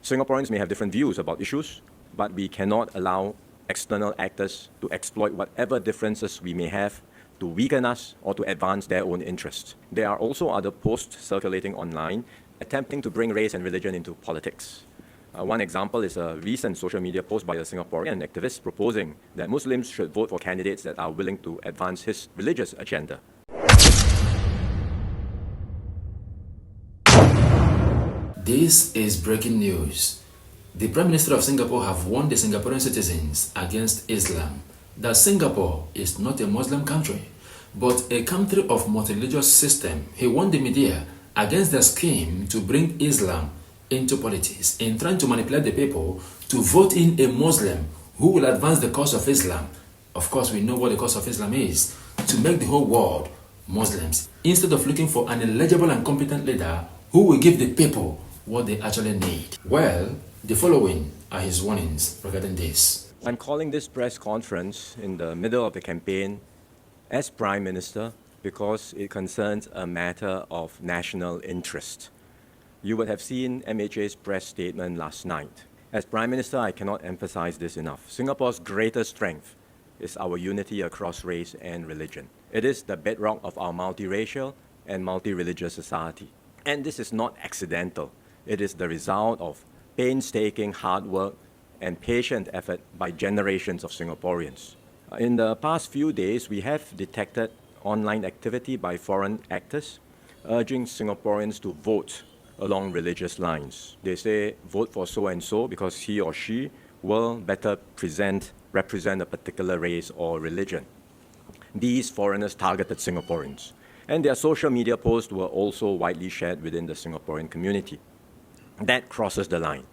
Singaporeans may have different views about issues, but we cannot allow external actors to exploit whatever differences we may have to weaken us or to advance their own interests. There are also other posts circulating online attempting to bring race and religion into politics. One example is a recent social media post by a Singaporean activist proposing that Muslims should vote for candidates that are willing to advance his religious agenda. This is breaking news. The Prime Minister of Singapore have warned the Singaporean citizens against Islam, that Singapore is not a Muslim country, but a country of multi-religious system. He warned the media against the scheme to bring Islam into politics in trying to manipulate the people to vote in a Muslim who will advance the cause of Islam. Of course, we know what the cause of Islam is: to make the whole world Muslims, instead of looking for an eligible and competent leader who will give the people what they actually need. Well, the following are his warnings regarding this. I'm calling this press conference in the middle of the campaign as Prime Minister because it concerns a matter of national interest. You would have seen MHA's press statement last night. As Prime Minister, I cannot emphasize this enough. Singapore's greatest strength is our unity across race and religion. It is the bedrock of our multiracial and multi-religious society. And this is not accidental. It is the result of painstaking hard work and patient effort by generations of Singaporeans. In the past few days, we have detected online activity by foreign actors urging Singaporeans to vote along religious lines. They say, vote for so-and-so because he or she will better represent a particular race or religion. These foreigners targeted Singaporeans, and their social media posts were also widely shared within the Singaporean community. That crosses the line.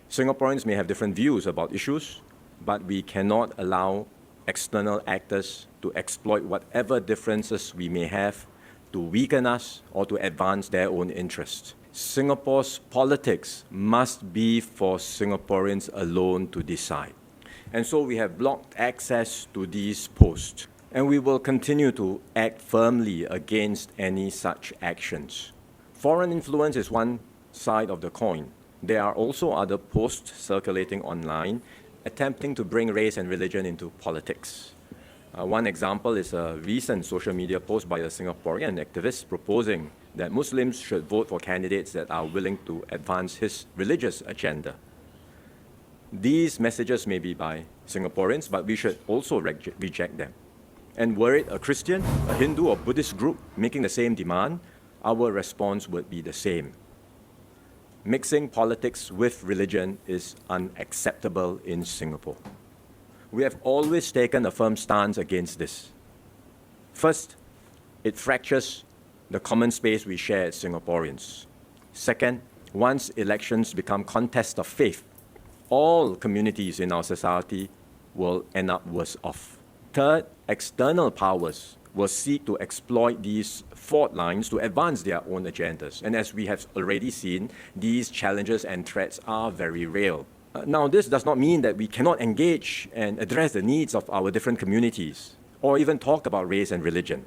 Singaporeans may have different views about issues, but we cannot allow external actors to exploit whatever differences we may have to weaken us or to advance their own interests. Singapore's politics must be for Singaporeans alone to decide. And so we have blocked access to these posts, and we will continue to act firmly against any such actions. Foreign influence is one side of the coin. There are also other posts circulating online attempting to bring race and religion into politics. One example is a recent social media post by a Singaporean activist proposing that Muslims should vote for candidates that are willing to advance his religious agenda. These messages may be by Singaporeans, but we should also reject them. And were it a Christian, a Hindu or Buddhist group making the same demand, our response would be the same. Mixing politics with religion is unacceptable in Singapore. We have always taken a firm stance against this. First, it fractures the common space we share as Singaporeans. Second, once elections become contests of faith, all communities in our society will end up worse off. Third, external powers will seek to exploit these fault lines to advance their own agendas. And as we have already seen, these challenges and threats are very real. Now, this does not mean that we cannot engage and address the needs of our different communities, or even talk about race and religion.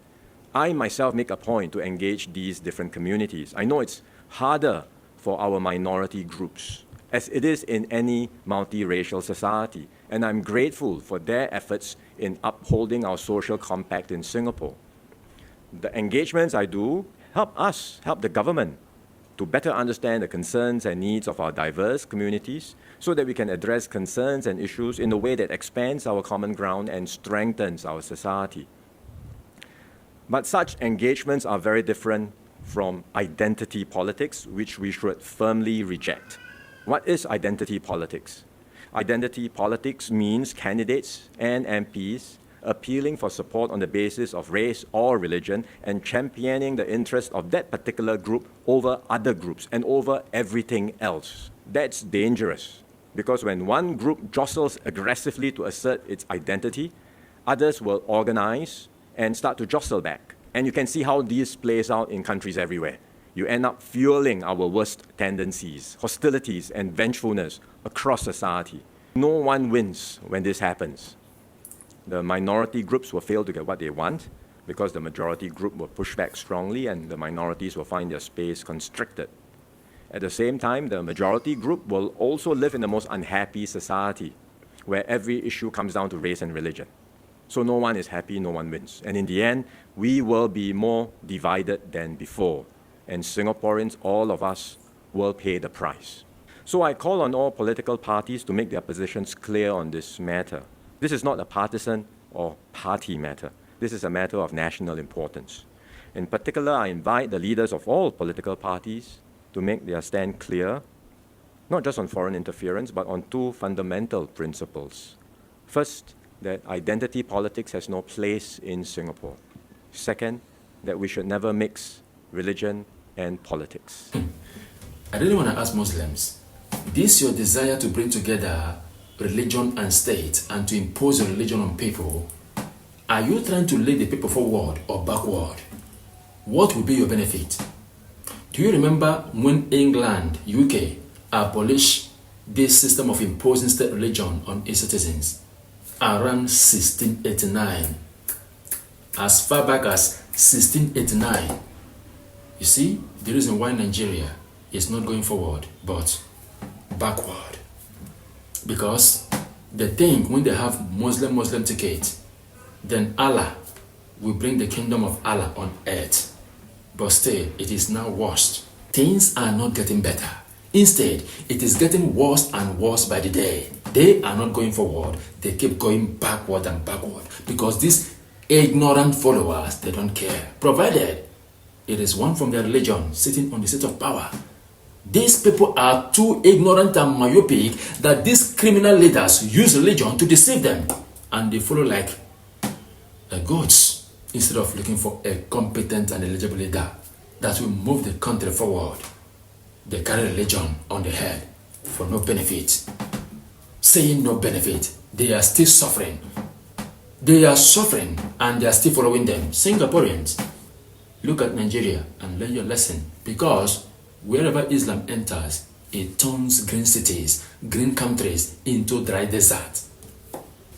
I myself make a point to engage these different communities. I know it's harder for our minority groups, as it is in any multiracial society, and I'm grateful for their efforts in upholding our social compact in Singapore. The engagements I do help the government to better understand the concerns and needs of our diverse communities so that we can address concerns and issues in a way that expands our common ground and strengthens our society. But such engagements are very different from identity politics, which we should firmly reject. What is identity politics? Identity politics means candidates and MPs appealing for support on the basis of race or religion and championing the interest of that particular group over other groups and over everything else. That's dangerous, because when one group jostles aggressively to assert its identity, others will organize and start to jostle back. And you can see how this plays out in countries everywhere. You end up fueling our worst tendencies, hostilities, and vengefulness across society. No one wins when this happens. The minority groups will fail to get what they want because the majority group will push back strongly and the minorities will find their space constricted. At the same time, the majority group will also live in the most unhappy society, where every issue comes down to race and religion. So no one is happy, no one wins. And in the end, we will be more divided than before. And Singaporeans, all of us, will pay the price. So I call on all political parties to make their positions clear on this matter. This is not a partisan or party matter. This is a matter of national importance. In particular, I invite the leaders of all political parties to make their stand clear, not just on foreign interference, but on two fundamental principles. First, that identity politics has no place in Singapore. Second, that we should never mix religion and politics. I really want to ask Muslims, this your desire to bring together religion and state and to impose a religion on people, are you trying to lead the people forward or backward? What will be your benefit? Do you remember when England, UK, abolished this system of imposing state religion on its citizens? Around 1689. As far back as 1689. You see, the reason why Nigeria is not going forward, but backward. Because they think when they have Muslim ticket, then Allah will bring the kingdom of Allah on earth. But still, it is now worse. Things are not getting better. Instead, it is getting worse and worse by the day. They are not going forward. They keep going backward and backward. Because these ignorant followers, they don't care. Provided it is one from their religion sitting on the seat of power. These people are too ignorant and myopic that these criminal leaders use religion to deceive them. And they follow like goats instead of looking for a competent and eligible leader that will move the country forward. They carry religion on their head for no benefit. Saying no benefit, they are still suffering. They are suffering and they are still following them. Singaporeans, look at Nigeria and learn your lesson, because wherever Islam enters, it turns green cities, green countries into dry desert.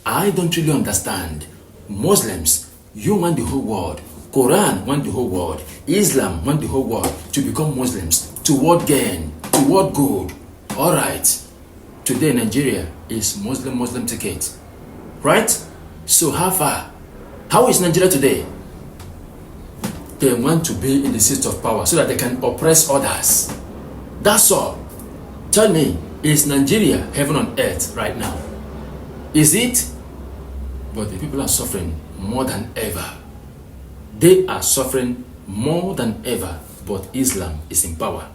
I don't really understand. Muslims, you want the whole world. Quran want the whole world. Islam want the whole world to become Muslims. To what gain? To what good? Alright. Today Nigeria is Muslim ticket. Right? So how far? How is Nigeria today? They want to be in the seat of power so that they can oppress others. That's all. Tell me, is Nigeria heaven on earth right now? Is it? But the people are suffering more than ever. They are suffering more than ever, but Islam is in power.